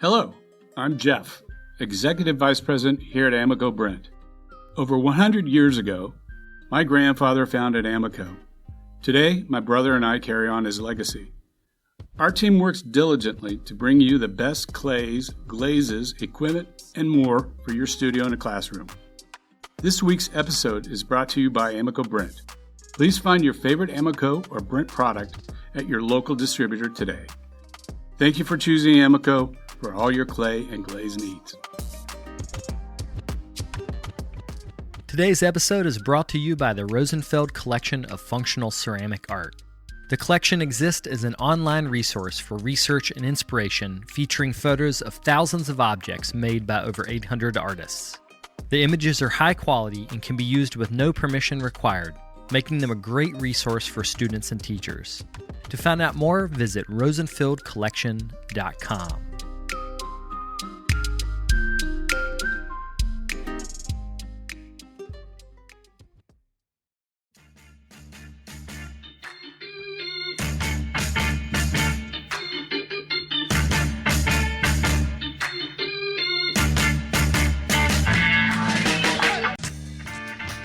Hello, I'm Jeff, Executive Vice President here at Amoco Brent. Over 100 years ago, my grandfather founded Amoco. Today, my brother and I carry on his legacy. Our team works diligently to bring you the best clays, glazes, equipment, and more for your studio and classroom. This week's episode is brought to you by Amoco Brent. Please find your favorite Amoco or Brent product at your local distributor today. Thank you for choosing Amoco for all your clay and glaze needs. Today's episode is brought to you by the Rosenfeld Collection of Functional Ceramic Art. The collection exists as an online resource for research and inspiration, featuring photos of thousands of objects made by over 800 artists. The images are high quality and can be used with no permission required, making them a great resource for students and teachers. To find out more, visit rosenfeldcollection.com.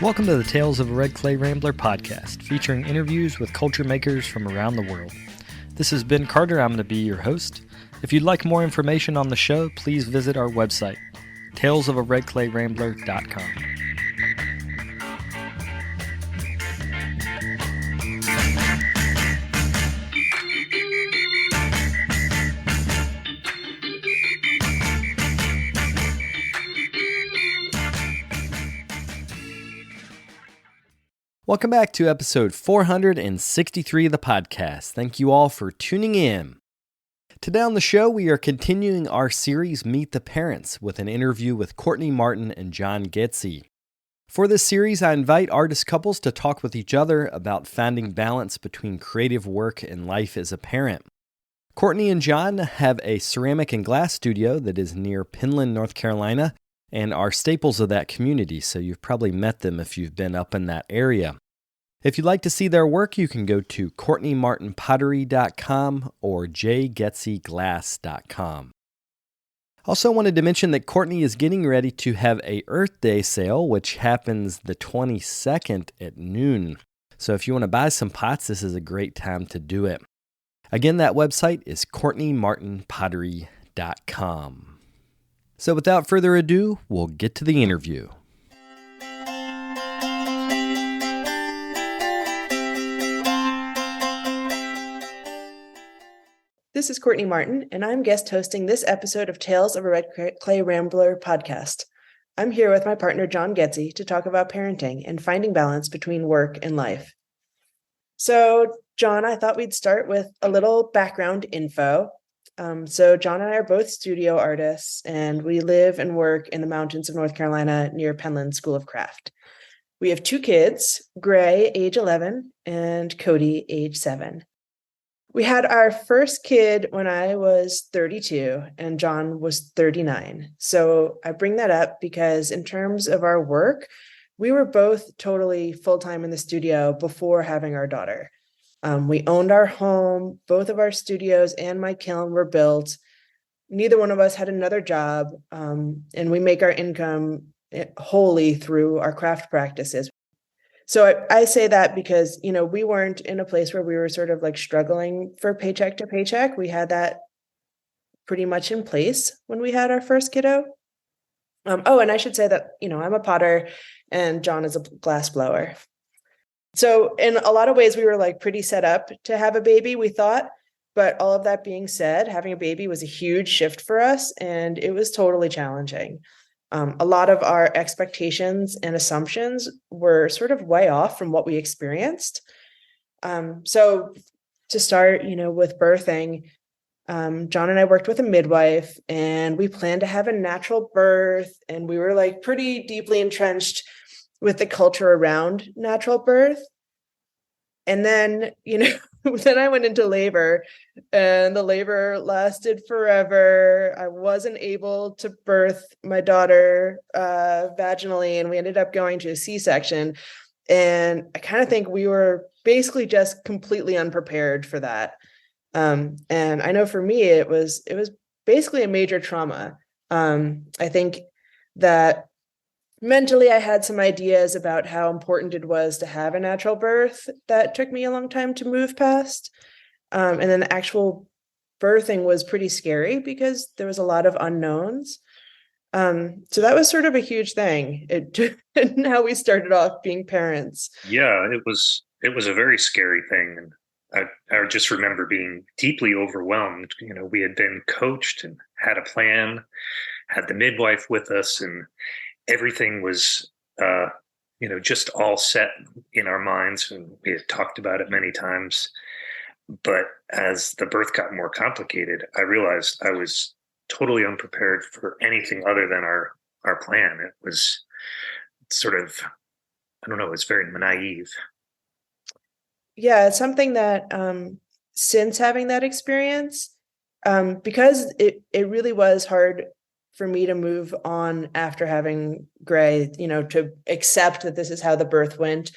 Welcome to the Tales of a Red Clay Rambler podcast, featuring interviews with culture makers from around the world. This is Ben Carter. I'm going to be your host. If you'd like more information on the show, please visit our website, talesofaredclayrambler.com. Welcome back to episode 463 of the podcast. Thank you all for tuning in. Today on the show, we are continuing our series, Meet the Parents, with an interview with Courtney Martin and John Geci. For this series, I invite artist couples to talk with each other about finding balance between creative work and life as a parent. Courtney and John have a ceramic and glass studio that is near Penland, North Carolina, and are staples of that community, so you've probably met them if you've been up in that area. If you'd like to see their work, you can go to CourtneyMartinPottery.com or JGetsyGlass.com. Also wanted to mention that Courtney is getting ready to have a Earth Day sale, which happens the 22nd at noon. So if you want to buy some pots, this is a great time to do it. Again, that website is CourtneyMartinPottery.com. So without further ado, we'll get to the interview. This is Courtney Martin, and I'm guest hosting this episode of Tales of a Red Clay Rambler podcast. I'm here with my partner, John Geci, to talk about parenting and finding balance between work and life. So, John, I thought we'd start with a little background info. So John and I are both studio artists, and we live and work in the mountains of North Carolina near Penland School of Craft. We have two kids, Gray, age 11, and Cody, age 7. We had our first kid when I was 32 and John was 39. So I bring that up because in terms of our work, we were both totally full-time in the studio before having our daughter. We owned our home, both of our studios and my kiln were built. Neither one of us had another job, and we make our income wholly through our craft practices. So I say that because, we weren't in a place where we were sort of like struggling for paycheck to paycheck. We had that pretty much in place when we had our first kiddo. And I should say that, I'm a potter and John is a glass blower. So in a lot of ways, we were like pretty set up to have a baby, we thought. But all of that being said, having a baby was a huge shift for us, and it was totally challenging. A lot of our expectations and assumptions were sort of way off from what we experienced. So to start, with birthing, John and I worked with a midwife, and we planned to have a natural birth, and we were like pretty deeply entrenched with the culture around natural birth. And then, then I went into labor, and the labor lasted forever. I wasn't able to birth my daughter vaginally, and we ended up going to a C-section. And I kind of think we were basically just completely unprepared for that. And I know for me, it was basically a major trauma. I think that mentally I had some ideas about how important it was to have a natural birth that took me a long time to move past. And then the actual birthing was pretty scary because there was a lot of unknowns. So that was sort of a huge thing. And how we started off being parents. Yeah, it was a very scary thing. And I just remember being deeply overwhelmed. We had been coached and had a plan, had the midwife with us, and everything was, just all set in our minds. And we had talked about it many times. But as the birth got more complicated, I realized I was totally unprepared for anything other than our plan. It was sort of, I don't know, it's very naive. Yeah, it's something that since having that experience, because it really was hard for me to move on after having Gray, to accept that this is how the birth went.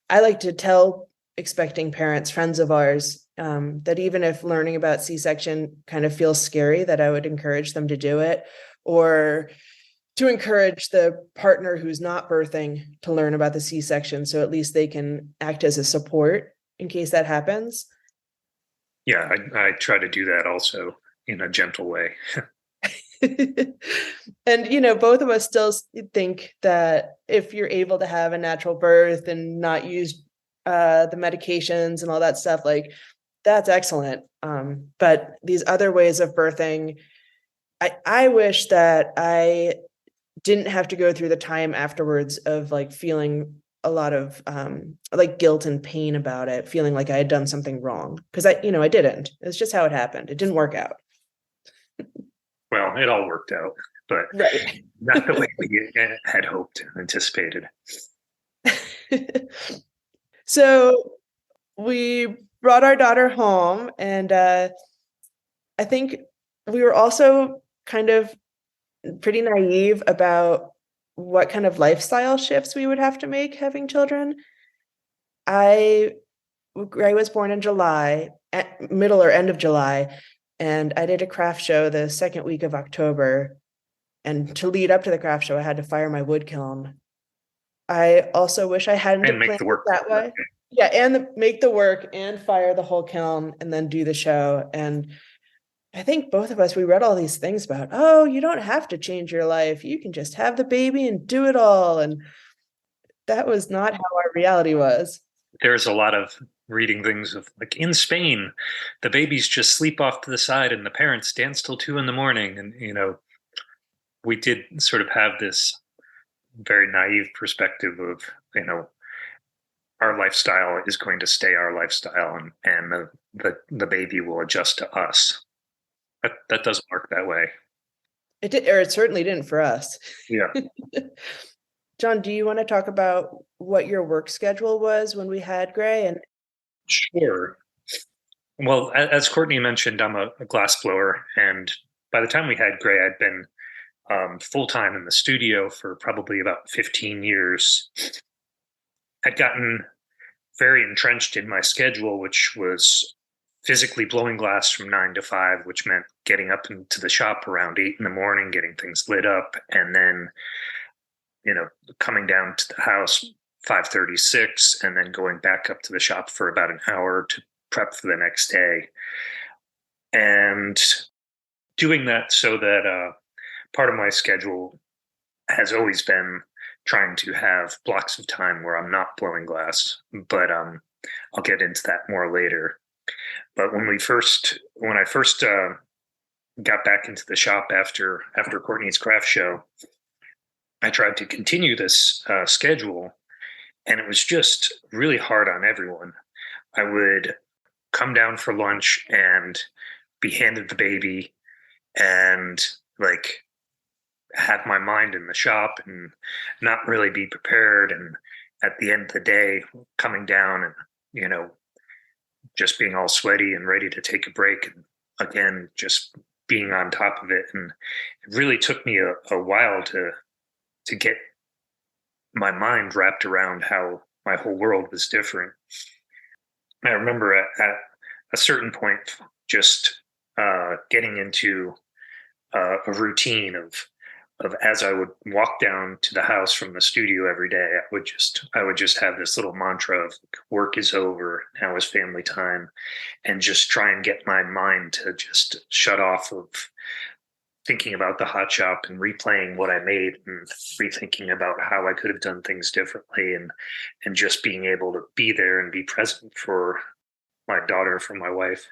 I like to tell expecting parents, friends of ours, that even if learning about C-section kind of feels scary, that I would encourage them to do it, or to encourage the partner who's not birthing to learn about the C-section, so at least they can act as a support in case that happens. Yeah, I try to do that also in a gentle way. And both of us still think that if you're able to have a natural birth and not use the medications and all that stuff, like, that's excellent. But these other ways of birthing, I wish that I didn't have to go through the time afterwards of like feeling a lot of like guilt and pain about it, feeling like I had done something wrong, because I didn't. It's just how it happened. It didn't work out. Well, it all worked out, but Right. not the way we had hoped and anticipated. So we brought our daughter home, and I think we were also kind of pretty naive about what kind of lifestyle shifts we would have to make having children. Gray was born in July, at middle or end of July, and I did a craft show the second week of October. And to lead up to the craft show, I had to fire my wood kiln. I also wish I hadn't And make planned the work that way. Yeah, and make the work and fire the whole kiln and then do the show. And I think both of us, we read all these things about, oh, you don't have to change your life. You can just have the baby and do it all. And that was not how our reality was. There's a lot of reading things of, like, in Spain, the babies just sleep off to the side and the parents dance till 2 a.m. And, we did sort of have this very naive perspective of, our lifestyle is going to stay our lifestyle, and the baby will adjust to us. That doesn't work that way. It did, or it certainly didn't for us. Yeah. John, do you want to talk about what your work schedule was when we had Gray? And Sure. Well, as Courtney mentioned, I'm a glass blower, and by the time we had Gray, I'd been full-time in the studio for probably about 15 years. I'd gotten very entrenched in my schedule, which was physically blowing glass from 9 to 5, which meant getting up into the shop around 8 a.m, getting things lit up, and then, coming down to the house 5:36, and then going back up to the shop for about an hour to prep for the next day. And doing that so that part of my schedule has always been trying to have blocks of time where I'm not blowing glass, but I'll get into that more later. But when I first got back into the shop after Courtney's craft show, I tried to continue this schedule, and it was just really hard on everyone. I would come down for lunch and be handed the baby and have my mind in the shop and not really be prepared. And at the end of the day, coming down and, just being all sweaty and ready to take a break. And again, just being on top of it. And it really took me a while to get my mind wrapped around how my whole world was different. I remember at a certain point just getting into a routine of as I would walk down to the house from the studio every day, I would just have this little mantra of work is over, now is family time, and just try and get my mind to just shut off of thinking about the hot shop and replaying what I made and rethinking about how I could have done things differently, and just being able to be there and be present for my daughter, for my wife.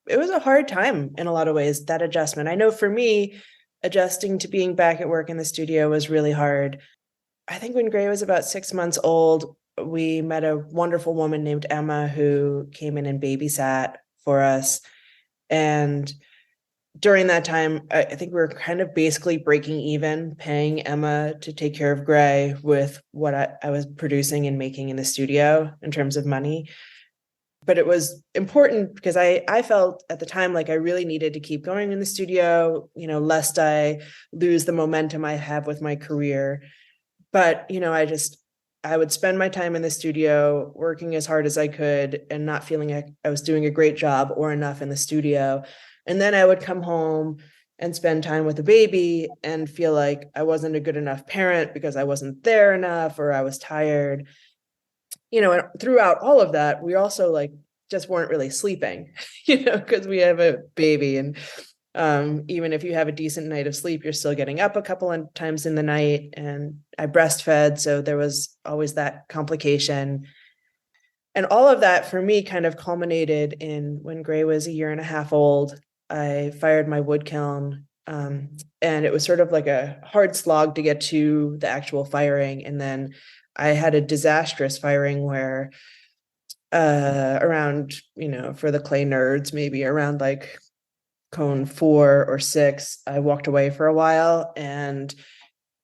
It was a hard time in a lot of ways, that adjustment. I know for me, adjusting to being back at work in the studio was really hard. I think when Gray was about 6 months old, we met a wonderful woman named Emma who came in and babysat for us. And during that time, I think we were kind of basically breaking even, paying Emma to take care of Gray with what I was producing and making in the studio in terms of money. But it was important because I felt at the time like I really needed to keep going in the studio, lest I lose the momentum I have with my career. But, I would spend my time in the studio working as hard as I could and not feeling like I was doing a great job or enough in the studio. And then I would come home and spend time with the baby and feel like I wasn't a good enough parent because I wasn't there enough or I was tired. And throughout all of that, we also just weren't really sleeping, because we have a baby. And even if you have a decent night of sleep, you're still getting up a couple of times in the night. And I breastfed, so there was always that complication. And all of that for me kind of culminated in when Gray was a year and a half old. I fired my wood kiln. And it was sort of like a hard slog to get to the actual firing. And then I had a disastrous firing where around, for the clay nerds, maybe around cone 4 or 6, I walked away for a while and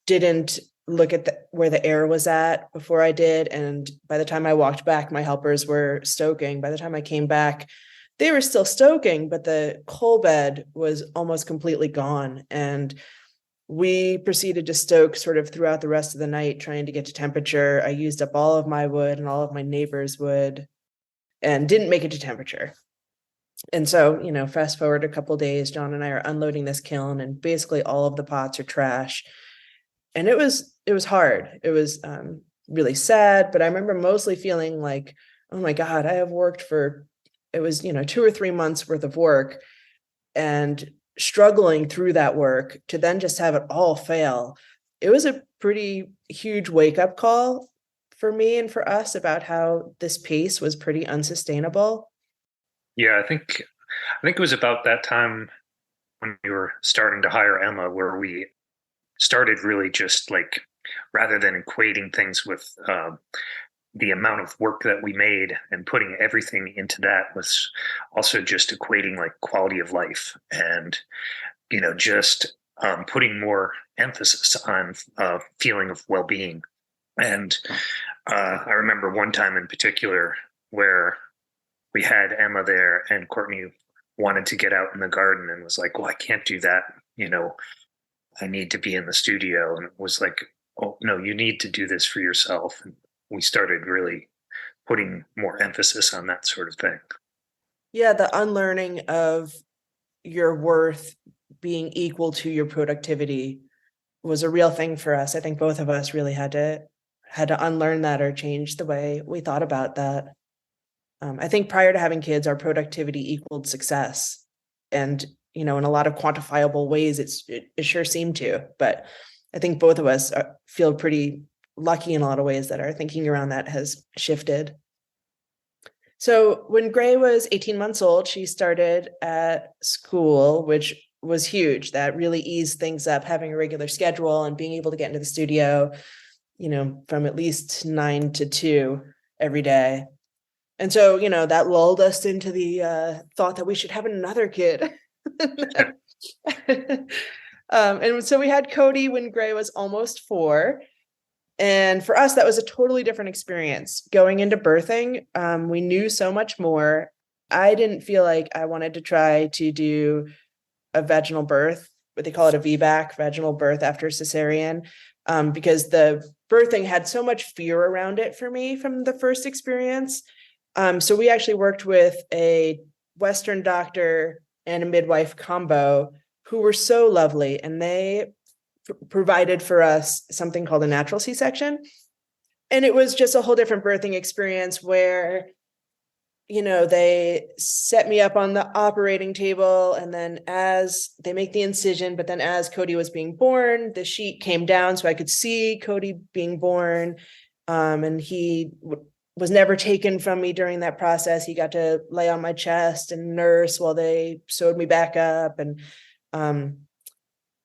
didn't look at where the air was at before I did. And by the time I walked back, my helpers were stoking. By the time I came back, they were still stoking, but the coal bed was almost completely gone. And we proceeded to stoke sort of throughout the rest of the night, trying to get to temperature. I used up all of my wood and all of my neighbors' wood and didn't make it to temperature. And so, fast forward a couple of days, John and I are unloading this kiln and basically all of the pots are trash. And it was hard. It was really sad, but I remember mostly feeling like, oh my God, I have worked for, it was, 2 or 3 months worth of work, and struggling through that work to then just have it all fail. It was a pretty huge wake-up call for me and for us about how this pace was pretty unsustainable. Yeah, I think it was about that time when we were starting to hire Emma where we started really just rather than equating things with the amount of work that we made and putting everything into that, was also just equating quality of life and, just putting more emphasis on feeling of well-being. And I remember one time in particular where we had Emma there and Courtney wanted to get out in the garden and was like, well, I can't do that. I need to be in the studio. And it was like, oh, no, you need to do this for yourself. And we started really putting more emphasis on that sort of thing. Yeah, the unlearning of your worth being equal to your productivity was a real thing for us. I think both of us really had to unlearn that or change the way we thought about that. I think prior to having kids, our productivity equaled success. And, in a lot of quantifiable ways, it sure seemed to. But I think both of us feel pretty lucky in a lot of ways that our thinking around that has shifted. So when Gray was 18 months old, she started at school, which was huge. That really eased things up, having a regular schedule and being able to get into the studio, from at least 9 to 2 every day. And so, that lulled us into the thought that we should have another kid. And so we had Cody when Gray was almost 4. And for us, that was a totally different experience. Going into birthing, we knew so much more. I didn't feel like I wanted to try to do a vaginal birth, what they call it, a VBAC, vaginal birth after cesarean, because the birthing had so much fear around it for me from the first experience. So we actually worked with a Western doctor and a midwife combo who were so lovely, and they provided for us something called a natural C-section. And it was just a whole different birthing experience where, they set me up on the operating table, and then as they make the incision, but then as Cody was being born, the sheet came down so I could see Cody being born. And he was never taken from me during that process. He got to lay on my chest and nurse while they sewed me back up. And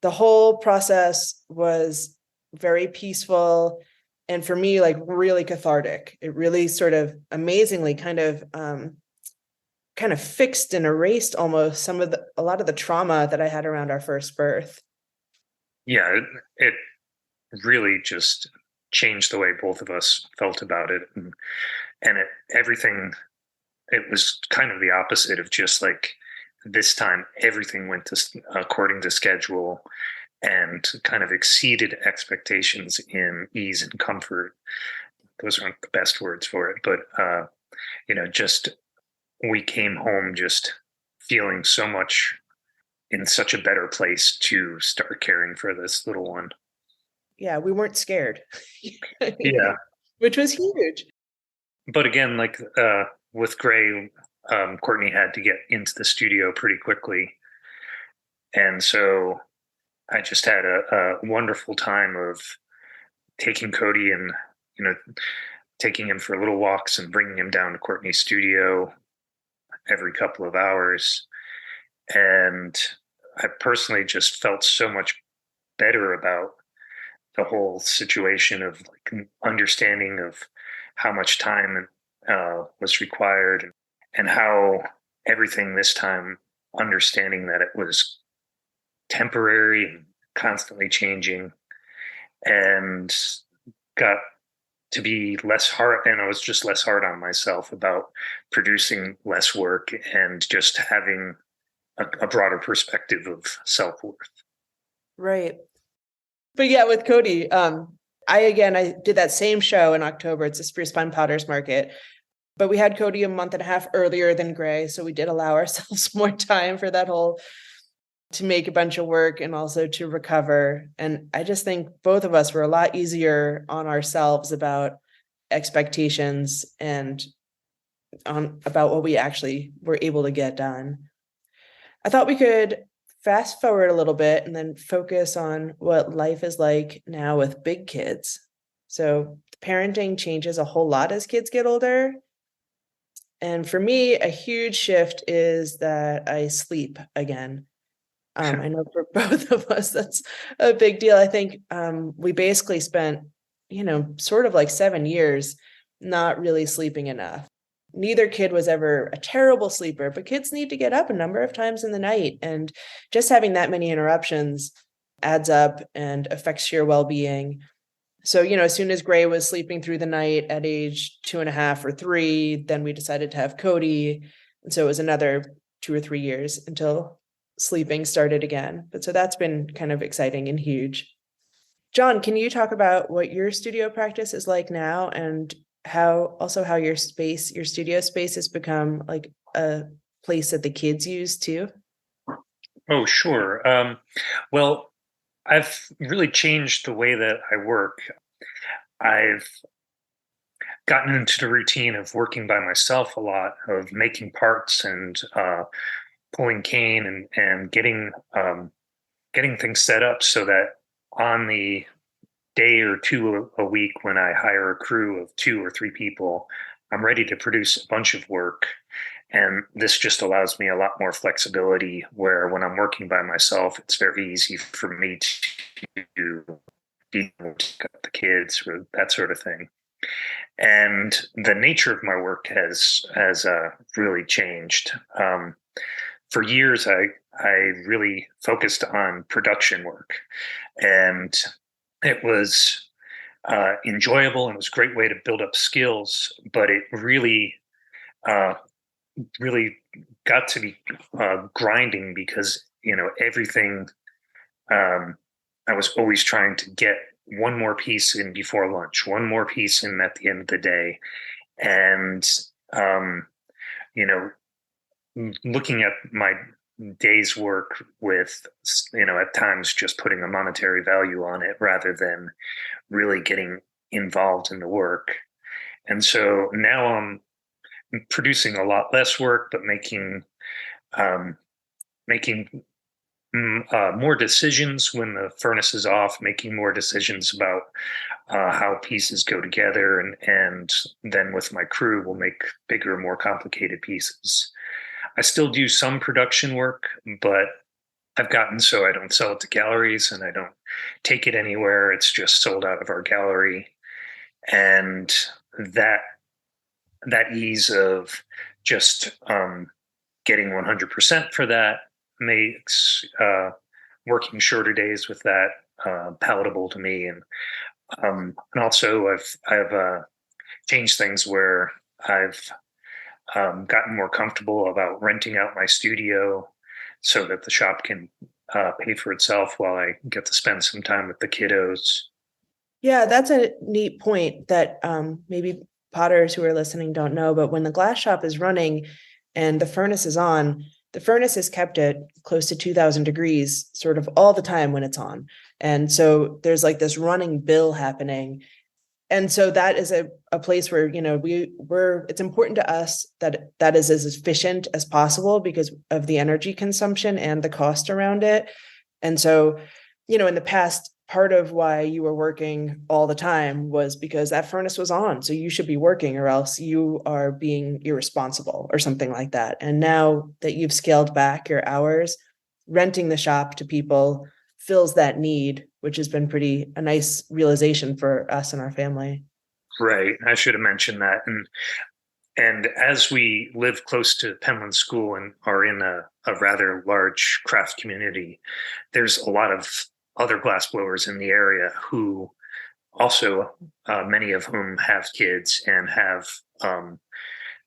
the whole process was very peaceful. And for me, like really cathartic. It really sort of amazingly kind of fixed and erased almost a lot of the trauma that I had around our first birth. Yeah, it really just changed the way both of us felt about it. And it was kind of the opposite of just like this time, everything went according to schedule and kind of exceeded expectations in ease and comfort. Those aren't the best words for it, but, just we came home just feeling so much in such a better place to start caring for this little one. Yeah, we weren't scared. Yeah. Which was huge. But again, like with Gray, Courtney had to get into the studio pretty quickly. And so I just had a wonderful time of taking Cody and, taking him for little walks and bringing him down to Courtney's studio every couple of hours. And I personally just felt so much better about the whole situation of like understanding of how much time was required and how everything this time, understanding that it was temporary and constantly changing, and got to be less hard. And I was just less hard on myself about producing less work and just having a broader perspective of self-worth. Right. But yeah, with Cody, I did that same show in October. It's a Spear Spine Potters Market. But we had Cody a month and a half earlier than Gray. So we did allow ourselves more time for that to make a bunch of work and also to recover. And I just think both of us were a lot easier on ourselves about expectations and about what we actually were able to get done. I thought we could fast forward a little bit and then focus on what life is like now with big kids. So parenting changes a whole lot as kids get older. And for me, a huge shift is that I sleep again. I know for both of us, that's a big deal. I think we basically spent, sort of like 7 years not really sleeping enough. Neither kid was ever a terrible sleeper, but kids need to get up a number of times in the night. And just having that many interruptions adds up and affects your well-being. So, as soon as Gray was sleeping through the night at age 2.5 or 3, then we decided to have Cody. And so it was another 2 or 3 years until sleeping started again. But so that's been kind of exciting and huge. John, can you talk about what your studio practice is like now and how your studio space has become like a place that the kids use too? Oh, sure. Well, I've really changed the way that I work. I've gotten into the routine of working by myself a lot, of making parts and pulling cane and getting things set up so that on the day or two a week when I hire a crew of 2 or 3 people, I'm ready to produce a bunch of work. And this just allows me a lot more flexibility, where when I'm working by myself, it's very easy for me to pick up the kids or that sort of thing. And the nature of my work has really changed. For years, I really focused on production work, and it was enjoyable and it was a great way to build up skills, but it really got to be grinding because, everything, I was always trying to get one more piece in before lunch, one more piece in at the end of the day. And, looking at my day's work with, at times just putting a monetary value on it rather than really getting involved in the work. And so now I'm producing a lot less work, but um, making more decisions when the furnace is off, making more decisions about how pieces go together, and then with my crew, we'll make bigger, more complicated pieces. I still do some production work, but I've gotten so I don't sell it to galleries and I don't take it anywhere. It's just sold out of our gallery, and that that ease of just getting 100% for that makes working shorter days with that palatable to me. And also I've changed things where I've gotten more comfortable about renting out my studio so that the shop can pay for itself while I get to spend some time with the kiddos. Yeah, that's a neat point that maybe potters who are listening don't know, but when the glass shop is running and the furnace is on, the furnace is kept at close to 2000 degrees sort of all the time when it's on. And so there's like this running bill happening. And so that is a place where, it's important to us that that is as efficient as possible because of the energy consumption and the cost around it. And so, in the past, part of why you were working all the time was because that furnace was on. So you should be working or else you are being irresponsible or something like that. And now that you've scaled back your hours, renting the shop to people fills that need, which has been a nice realization for us and our family. Right. I should have mentioned that. And as we live close to Penland School and are in a rather large craft community, there's a lot of other glassblowers in the area who also, many of whom have kids and have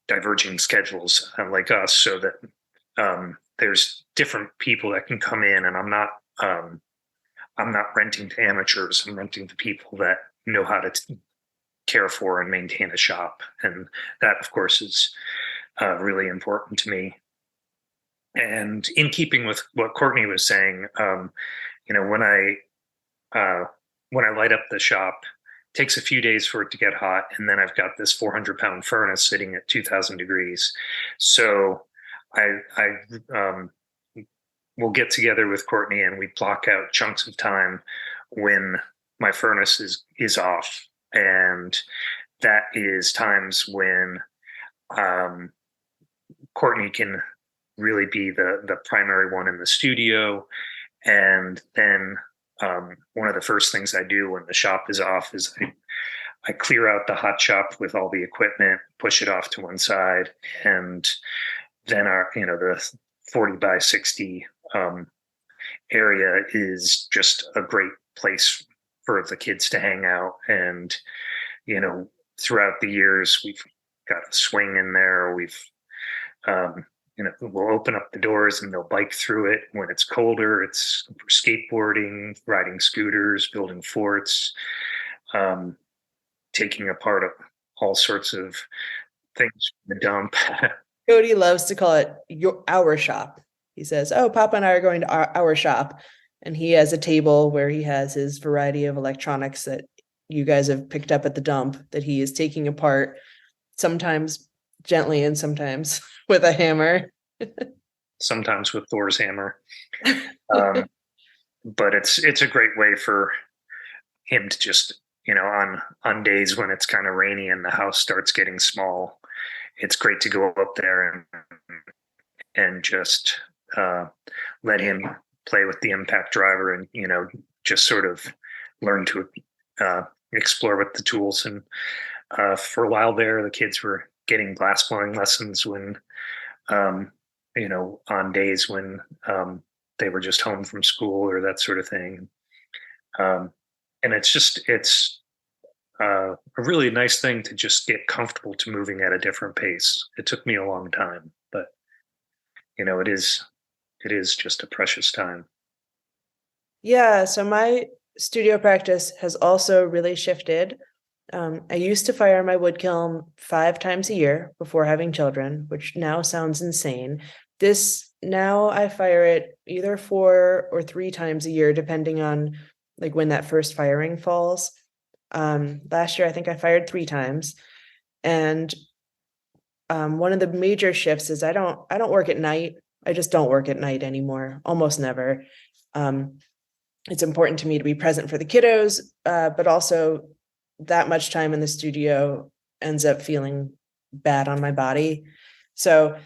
diverging schedules like us, so that there's different people that can come in, and I'm not renting to amateurs. I'm renting to people that know how to care for and maintain a shop. And that, of course, is really important to me. And in keeping with what Courtney was saying, when I light up the shop, it takes a few days for it to get hot. And then I've got this 400-pound furnace sitting at 2000 degrees. So I we'll get together with Courtney and we block out chunks of time when my furnace is off. And that is times when Courtney can really be the primary one in the studio. And then one of the first things I do when the shop is off is I clear out the hot shop with all the equipment, push it off to one side, and then the 40 by 60 area is just a great place for the kids to hang out. And throughout the years we've got a swing in there. We've we'll open up the doors and they'll bike through it when it's colder. It's for skateboarding, riding scooters, building forts, taking apart all sorts of things from the dump. Cody loves to call it our shop. He says, "Oh, Papa and I are going to our shop." And he has a table where he has his variety of electronics that you guys have picked up at the dump that he is taking apart, sometimes gently and sometimes with a hammer. Sometimes with Thor's hammer. But it's a great way for him to just, on days when it's kind of rainy and the house starts getting small, it's great to go up there and just let him play with the impact driver and, just sort of learn to explore with the tools. And for a while there, the kids were getting glass blowing lessons when, on days when they were just home from school or that sort of thing. And it's a really nice thing to just get comfortable to moving at a different pace. It took me a long time, but it is just a precious time. Yeah. So my studio practice has also really shifted. I used to fire my wood kiln 5 times a year before having children, which now sounds insane. This now I fire it either 4 or 3 times a year, depending on like when that first firing falls. Last year, I think I fired 3 times. And one of the major shifts is I don't work at night. I just don't work at night anymore, almost never. It's important to me to be present for the kiddos, but also that much time in the studio ends up feeling bad on my body. So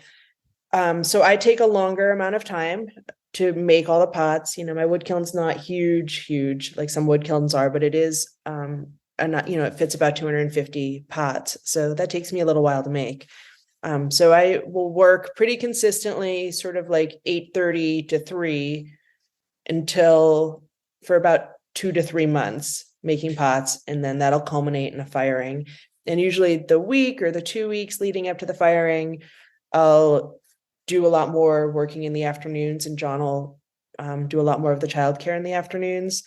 I take a longer amount of time to make all the pots. My wood kiln's not huge like some wood kilns are, but it is, and it fits about 250 pots. So that takes me a little while to make. So I will work pretty consistently, sort of like 8:30 to 3 for about 2 to 3 months making pots. And then that'll culminate in a firing. And usually the week or the 2 weeks leading up to the firing, I'll do a lot more working in the afternoons, and John will do a lot more of the childcare in the afternoons.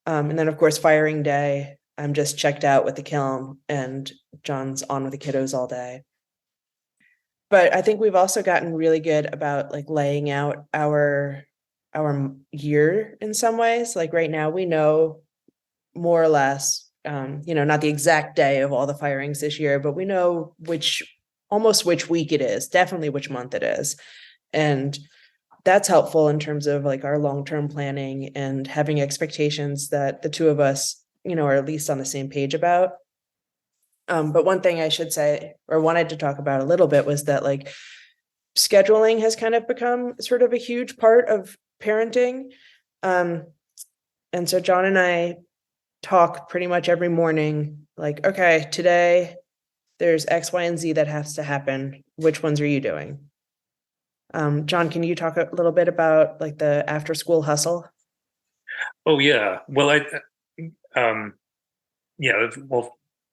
And then of course, firing day, I'm just checked out with the kiln and John's on with the kiddos all day. But I think we've also gotten really good about like laying out our year in some ways. Like right now, we know more or less, not the exact day of all the firings this year, but we know almost which week it is, definitely which month it is. And that's helpful in terms of like our long-term planning and having expectations that the two of us, are at least on the same page about. But one thing I should say, or wanted to talk about a little bit, was that like scheduling has kind of become sort of a huge part of parenting. And so John and I talk pretty much every morning, like, okay, today there's X, Y, and Z that has to happen. Which ones are you doing? John, can you talk a little bit about like the after school hustle? Oh yeah. Well,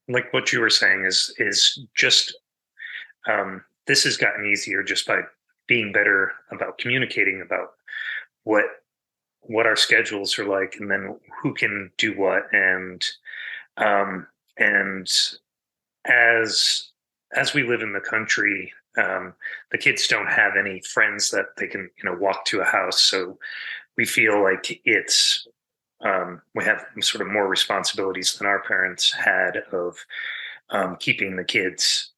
like what you were saying is just this has gotten easier just by being better about communicating about what our schedules are like, and then who can do what, and as we live in the country, the kids don't have any friends that they can walk to a house, so we feel like it's we have sort of more responsibilities than our parents had of keeping the kids,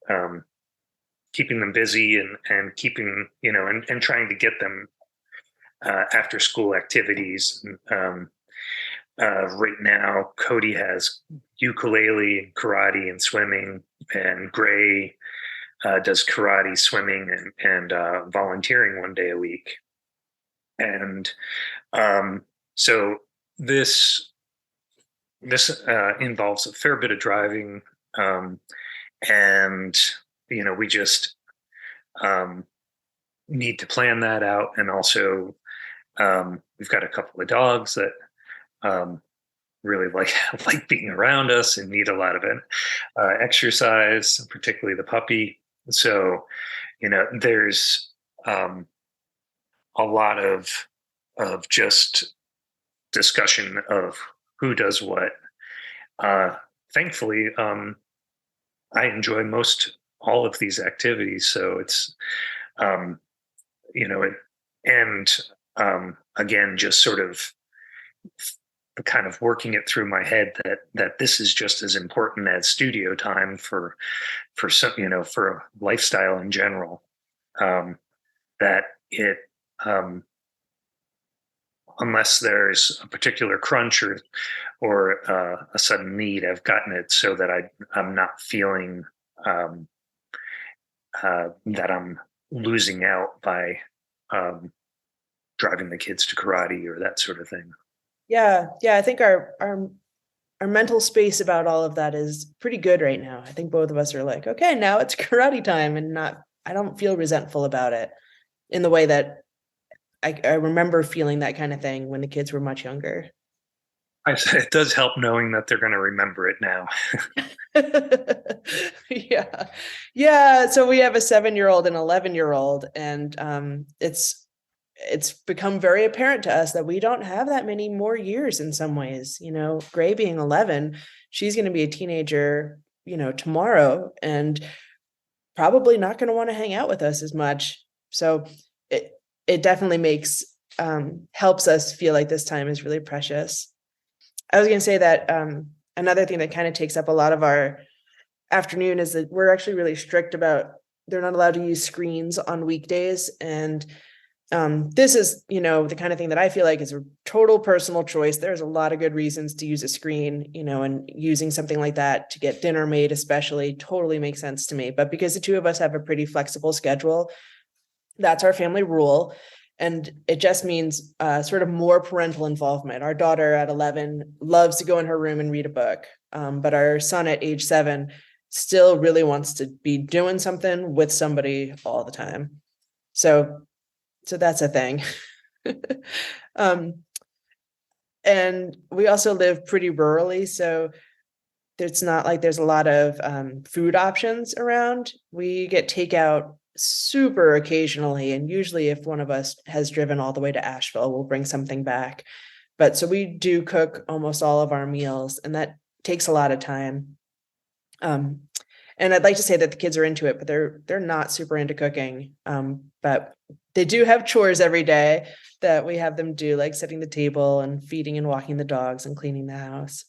keeping them busy, and keeping and trying to get them after school activities. Right now, Cody has ukulele and karate and swimming, and Gray does karate, swimming, and volunteering 1 day a week. And so this involves a fair bit of driving, and we just need to plan that out. And also, we've got a couple of dogs that really like being around us and need a lot of exercise, particularly the puppy. So, there's a lot of just discussion of who does what. Thankfully, I enjoy all of these activities, so it's again, just sort of kind of working it through my head that this is just as important as studio time for some, for lifestyle in general. That it, unless there's a particular crunch or a sudden need, I've gotten it so that I'm not feeling that I'm losing out by driving the kids to karate or that sort of thing. Yeah. I think our mental space about all of that is pretty good right now. I think both of us are like, okay, now it's karate time, and I don't feel resentful about it in the way that I remember feeling that kind of thing when the kids were much younger. It does help knowing that they're going to remember it now. Yeah. So we have a 7-year-old and 11-year-old, and it's become very apparent to us that we don't have that many more years in some ways. Gray being 11, she's going to be a teenager, tomorrow, and probably not going to want to hang out with us as much. So it definitely makes helps us feel like this time is really precious. I was going to say that another thing that kind of takes up a lot of our afternoon is that we're actually really strict about they're not allowed to use screens on weekdays. And this is, the kind of thing that I feel like is a total personal choice. There's a lot of good reasons to use a screen, and using something like that to get dinner made, especially, totally makes sense to me. But because the two of us have a pretty flexible schedule, that's our family rule. And it just means sort of more parental involvement. Our daughter at 11 loves to go in her room and read a book. But our son at age 7 still really wants to be doing something with somebody all the time. So that's a thing. And we also live pretty rurally. So it's not like there's a lot of food options around. We get takeout super occasionally. And usually if one of us has driven all the way to Asheville, we'll bring something back. But so we do cook almost all of our meals, and that takes a lot of time. And I'd like to say that the kids are into it, but they're not super into cooking. But they do have chores every day that we have them do, like setting the table and feeding and walking the dogs and cleaning the house.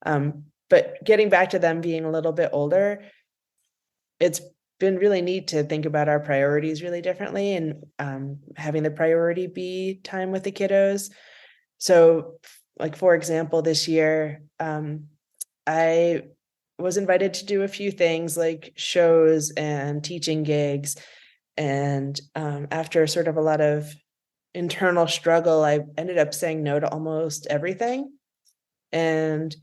But getting back to them being a little bit older, it's been really neat to think about our priorities really differently, and having the priority be time with the kiddos. So, like, for example, this year, I was invited to do a few things like shows and teaching gigs. And after sort of a lot of internal struggle, I ended up saying no to almost everything. And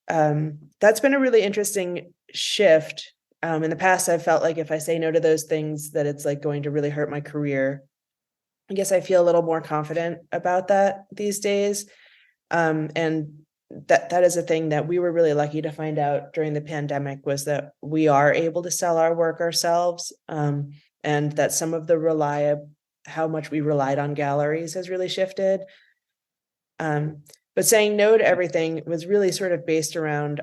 that's been a really interesting shift. In the past, I've felt like if I say no to those things, that it's like going to really hurt my career. I guess I feel a little more confident about that these days. And that is a thing that we were really lucky to find out during the pandemic, was that we are able to sell our work ourselves. And that some of the how much we relied on galleries has really shifted. But saying no to everything was really sort of based around,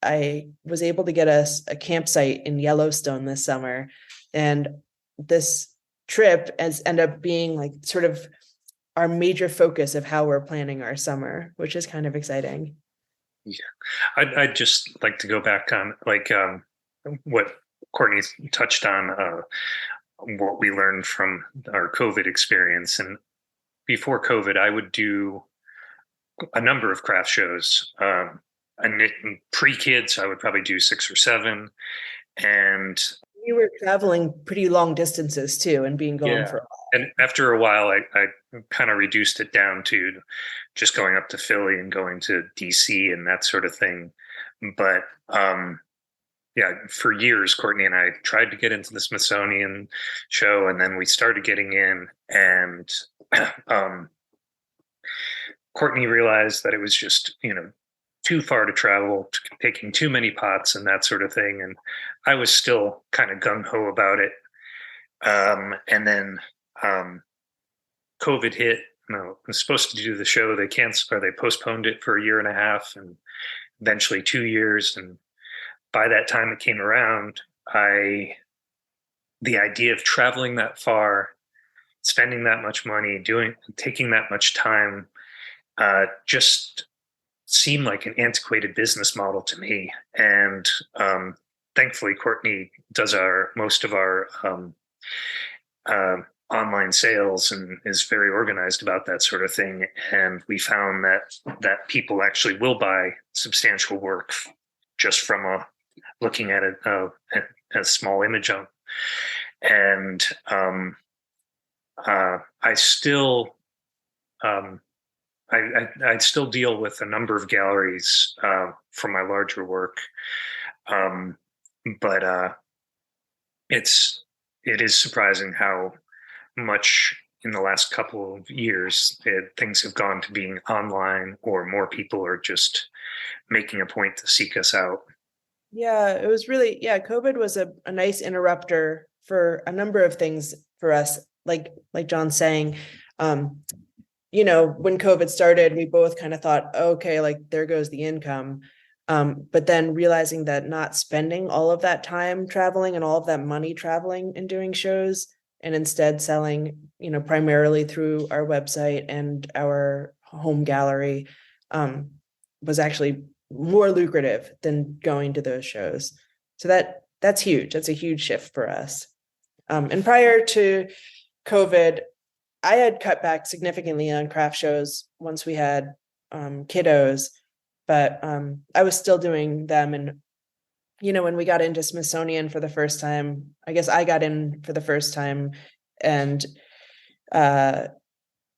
I was able to get us a campsite in Yellowstone this summer. And this trip ended up being like sort of our major focus of how we're planning our summer, which is kind of exciting. Yeah. I'd just like to go back on what Courtney touched on, what we learned from our COVID experience. And before COVID, I would do a number of craft shows. And pre-kids, I would probably do 6 or 7. And you were traveling pretty long distances too, and being gone for a while. And after a while, I kind of reduced it down to just going up to Philly and going to DC and that sort of thing. But for years, Courtney and I tried to get into the Smithsonian show, and then we started getting in, and Courtney realized that it was just, too far to travel, taking too many pots and that sort of thing. And I was still kind of gung-ho about it. And then COVID hit. I was supposed to do the show. They canceled, or they postponed it for 1.5 years, and eventually 2 years. And by that time it came around, the idea of traveling that far, spending that much money, taking that much time, just seemed like an antiquated business model to me. And thankfully, Courtney does most of our online sales and is very organized about that sort of thing. And we found that people actually will buy substantial work just from looking at a small image of. And I still I still deal with a number of galleries for my larger work, but it is surprising how much in the last couple of years things have gone to being online, or more people are just making a point to seek us out. Yeah, it was really, COVID was a nice interrupter for a number of things for us. Like John's saying, when COVID started, we both kind of thought, okay, like there goes the income. But then realizing that not spending all of that time traveling and all of that money traveling and doing shows and instead selling, primarily through our website and our home gallery, was actually more lucrative than going to those shows. So that's huge. That's a huge shift for us. And prior to COVID, I had cut back significantly on craft shows once we had kiddos, but I was still doing them. And, when we got into Smithsonian for the first time, I guess I got in for the first time, and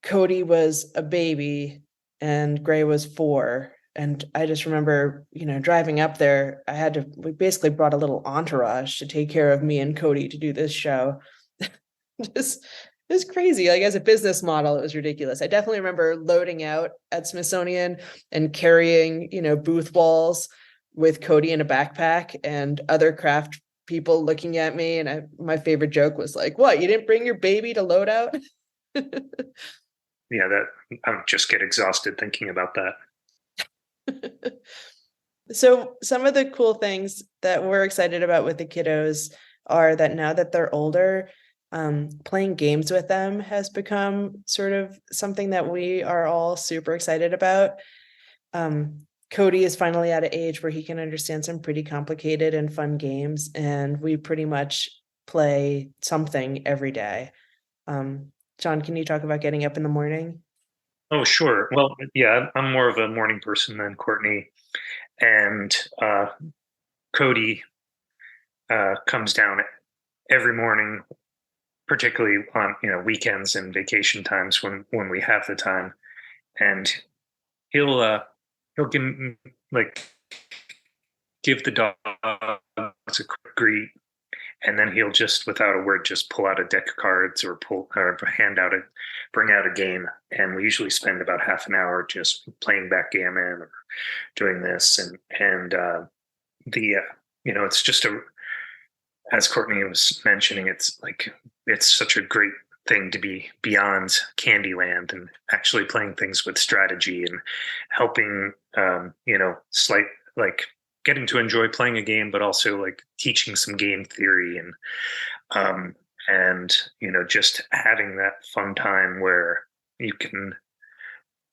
Cody was a baby and Gray was 4. And I just remember, driving up there, we basically brought a little entourage to take care of me and Cody to do this show. Just, it was crazy. Like, as a business model, it was ridiculous. I definitely remember loading out at Smithsonian and carrying, booth walls with Cody in a backpack and other craft people looking at me. And my favorite joke was like, "What, you didn't bring your baby to load out?" Yeah, I would just get exhausted thinking about that. So some of the cool things that we're excited about with the kiddos are that now that they're older, playing games with them has become sort of something that we are all super excited about. Cody is finally at an age where he can understand some pretty complicated and fun games, and we pretty much play something every day. John, can you talk about getting up in the morning? Oh, sure. Well, yeah, I'm more of a morning person than Courtney. And Cody comes down every morning, particularly on weekends and vacation times when we have the time, and he'll give the dogs a quick greet, and then he'll just, without a word, just pull out a deck of cards or bring out a game. And we usually spend about half an hour just playing backgammon or doing this. And it's just as Courtney was mentioning, it's such a great thing to be beyond Candyland and actually playing things with strategy and helping, getting to enjoy playing a game, but also teaching some game theory and just having that fun time where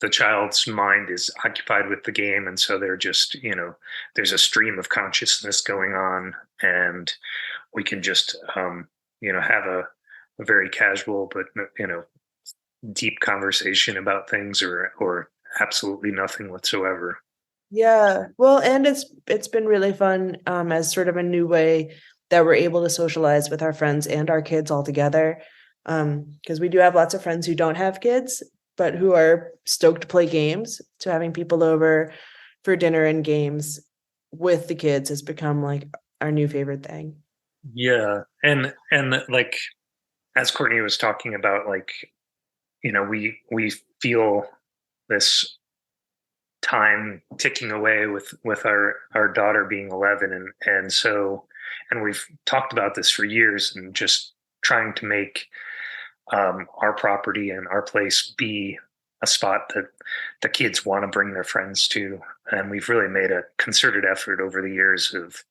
the child's mind is occupied with the game. And so they're just, there's a stream of consciousness going on, and we can just, have a very casual, but, deep conversation about things or absolutely nothing whatsoever. Yeah, well, and it's been really fun as sort of a new way that we're able to socialize with our friends and our kids all together. Because we do have lots of friends who don't have kids, but who are stoked to play games. So having people over for dinner and games with the kids has become our new favorite thing. Yeah, and as Courtney was talking about, we feel this time ticking away with our daughter being 11, and we've talked about this for years, and just trying to make our property and our place be a spot that the kids want to bring their friends to. And we've really made a concerted effort over the years of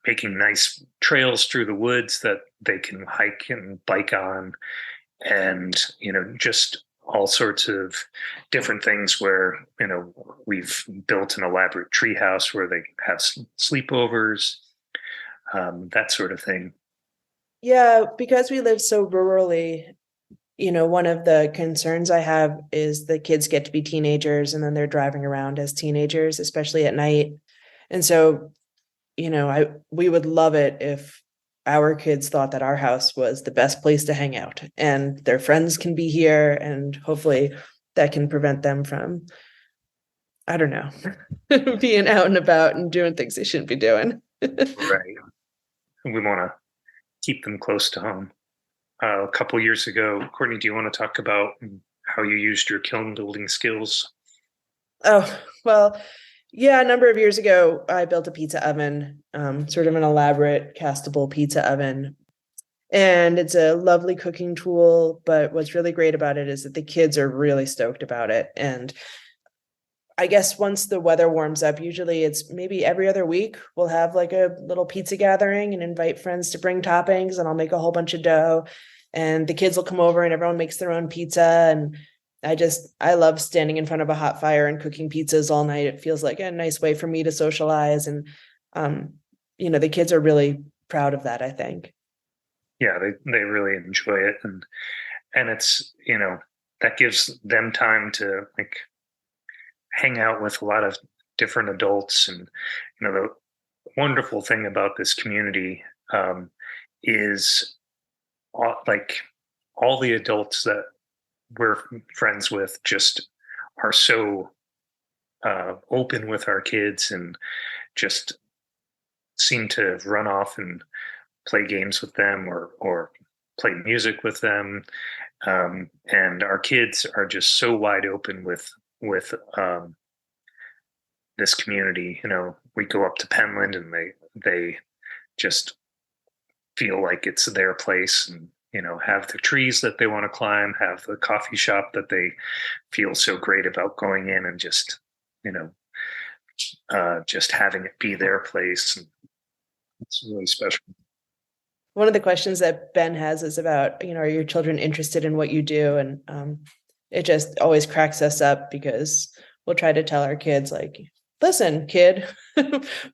making nice trails through the woods that they can hike and bike on, and just all sorts of different things where, we've built an elaborate tree house where they have sleepovers, that sort of thing. Yeah, because we live so rurally, one of the concerns I have is the kids get to be teenagers and then they're driving around as teenagers, especially at night. And so, we would love it if our kids thought that our house was the best place to hang out and their friends can be here, and hopefully that can prevent them from, I don't know, being out and about and doing things they shouldn't be doing. Right. We want to keep them close to home. A couple years ago, Courtney, do you want to talk about how you used your kiln building skills? Oh, well, yeah, a number of years ago, I built a pizza oven, sort of an elaborate castable pizza oven. And it's a lovely cooking tool, but what's really great about it is that the kids are really stoked about it. And I guess once the weather warms up, usually it's maybe every other week, we'll have like a little pizza gathering and invite friends to bring toppings, and I'll make a whole bunch of dough and the kids will come over and everyone makes their own pizza. And I love standing in front of a hot fire and cooking pizzas all night. It feels like a nice way for me to socialize. And, the kids are really proud of that, I think. Yeah, they really enjoy it. And it's, that gives them time to like hang out with a lot of different adults. And, the wonderful thing about this community is all the adults that we're friends with just are so open with our kids and just seem to run off and play games with them or play music with them. And our kids are just so wide open with this community. We go up to Penland and they just feel like it's their place, and have the trees that they want to climb, have the coffee shop that they feel so great about going in, and just just having it be their place. And it's really special. One of the questions that Ben has is about, are your children interested in what you do? And it just always cracks us up because we'll try to tell our kids, like, listen, kid,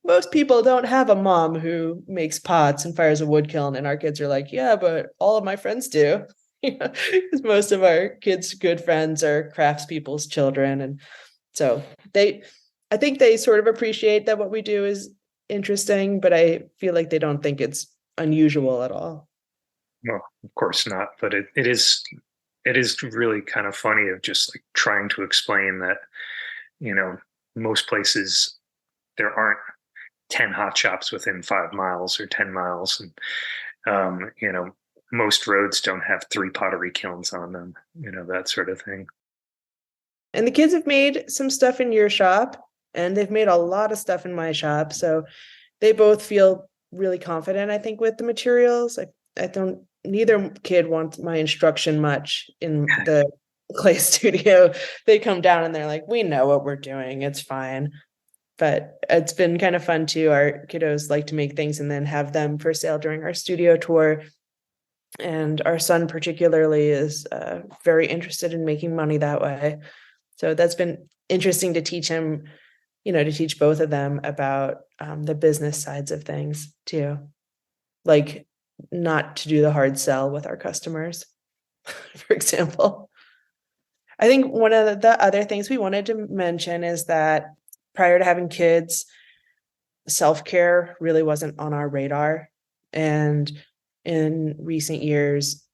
most people don't have a mom who makes pots and fires a wood kiln. And our kids are like, yeah, but all of my friends do. Because most of our kids' good friends are craftspeople's children. And so I think they sort of appreciate that what we do is interesting, but I feel like they don't think it's unusual at all. Well, of course not, but it is really kind of funny of just like trying to explain that, most places there aren't 10 hot shops within 5 miles or 10 miles. And, most roads don't have 3 pottery kilns on them, that sort of thing. And the kids have made some stuff in your shop, and they've made a lot of stuff in my shop. So they both feel really confident, I think, with the materials. Neither kid wants my instruction much in the clay studio. They come down and they're like, we know what we're doing. It's fine. But it's been kind of fun too. Our kiddos like to make things and then have them for sale during our studio tour. And our son particularly is very interested in making money that way. So that's been interesting to teach him, to teach both of them about the business sides of things too. Like not to do the hard sell with our customers, for example. I think one of the other things we wanted to mention is that prior to having kids, self-care really wasn't on our radar. And in recent years,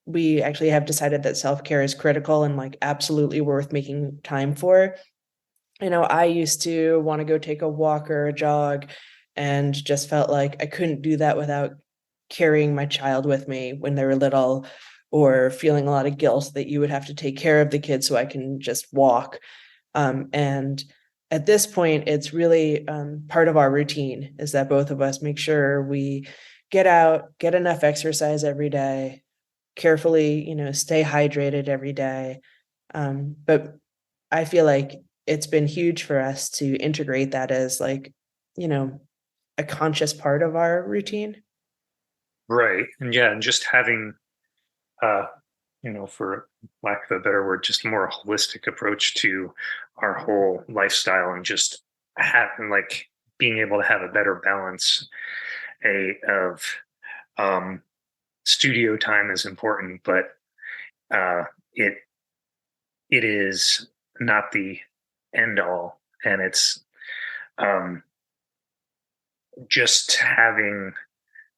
we actually have decided that self-care is critical and like absolutely worth making time for. I used to want to go take a walk or a jog and just felt like I couldn't do that without carrying my child with me when they were little, or feeling a lot of guilt that you would have to take care of the kids so I can just walk. And at this point, it's really part of our routine is that both of us make sure we get out, get enough exercise every day, carefully, stay hydrated every day. But I feel like it's been huge for us to integrate that as like, a conscious part of our routine. Right. And yeah, and just having, for lack of a better word, just a more holistic approach to our whole lifestyle, and just having like being able to have a better balance of studio time is important, but it is not the end all. And it's just having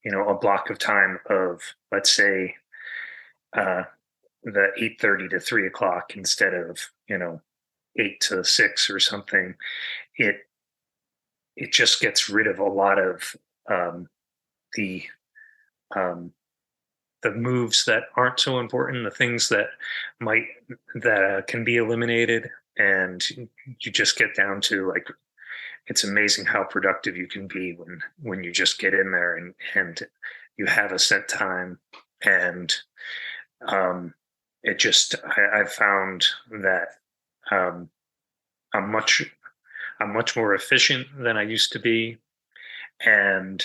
a block of time of, let's say, the 8:30 to 3 o'clock instead of 8 to 6 or something. It just gets rid of a lot of the moves that aren't so important, the things that can be eliminated, and you just get down to like, it's amazing how productive you can be when you just get in there and you have a set time. And it just, I found that I'm much more efficient than I used to be, and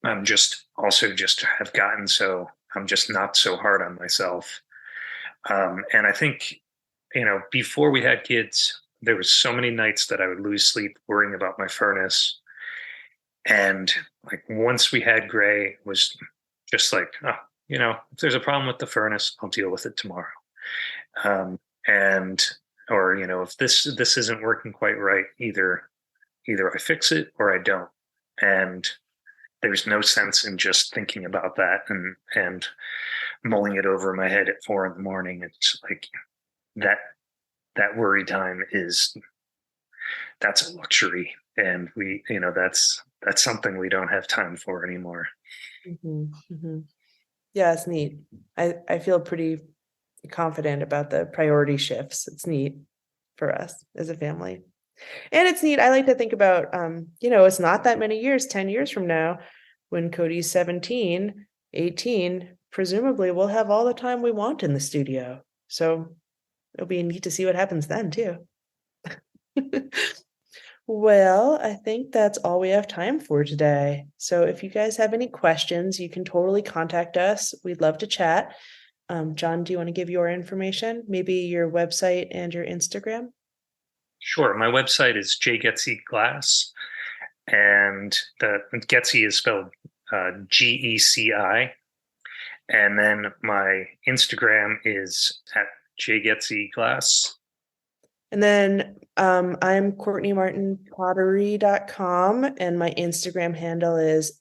I'm just have gotten so I'm just not so hard on myself. And I think, before we had kids, there was so many nights that I would lose sleep worrying about my furnace. And like once we had Gray, was just like, oh, if there's a problem with the furnace, I'll deal with it tomorrow. And or if this isn't working quite right, either I fix it or I don't. And there's no sense in just thinking about that and mulling it over in my head at 4 a.m. It's like that worry time that's a luxury, and that's something we don't have time for anymore. Mm-hmm, mm-hmm. Yeah, it's neat. I feel pretty confident about the priority shifts. It's neat for us as a family. And it's neat. I like to think about, it's not that many years, 10 years from now, when Cody's 17, 18, presumably we'll have all the time we want in the studio. So it'll be neat to see what happens then too. Well, I think that's all we have time for today. So if you guys have any questions, you can totally contact us. We'd love to chat. John, do you want to give your information? Maybe your website and your Instagram? Sure. My website is Geci Glass, and the Geci is spelled Geci. And then my Instagram is at Geci Glass. And then I'm CourtneyMartinPottery.com, and my Instagram handle is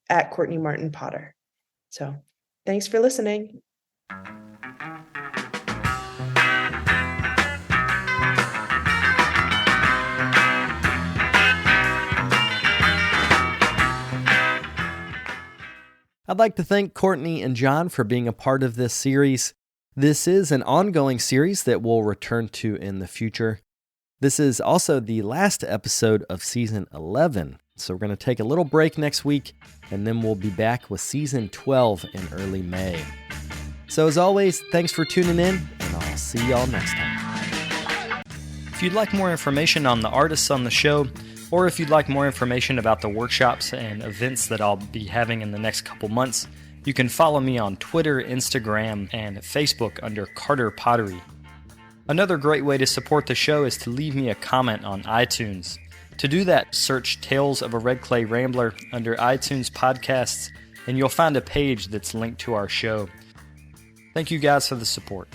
at CourtneyMartinPotter. So thanks for listening. I'd like to thank Courtney and John for being a part of this series. This is an ongoing series that we'll return to in the future. This is also the last episode of Season 11, so we're going to take a little break next week, and then we'll be back with Season 12 in early May. So as always, thanks for tuning in, and I'll see y'all next time. If you'd like more information on the artists on the show, or if you'd like more information about the workshops and events that I'll be having in the next couple months, you can follow me on Twitter, Instagram, and Facebook under Carter Pottery. Another great way to support the show is to leave me a comment on iTunes. To do that, search Tales of a Red Clay Rambler under iTunes Podcasts, and you'll find a page that's linked to our show. Thank you guys for the support.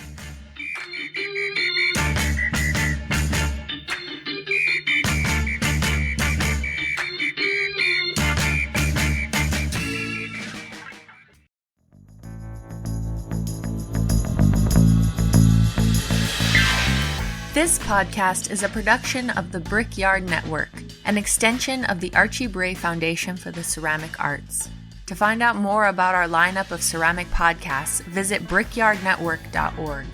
This podcast is a production of the Brickyard Network, an extension of the Archie Bray Foundation for the Ceramic Arts. To find out more about our lineup of ceramic podcasts, visit brickyardnetwork.org.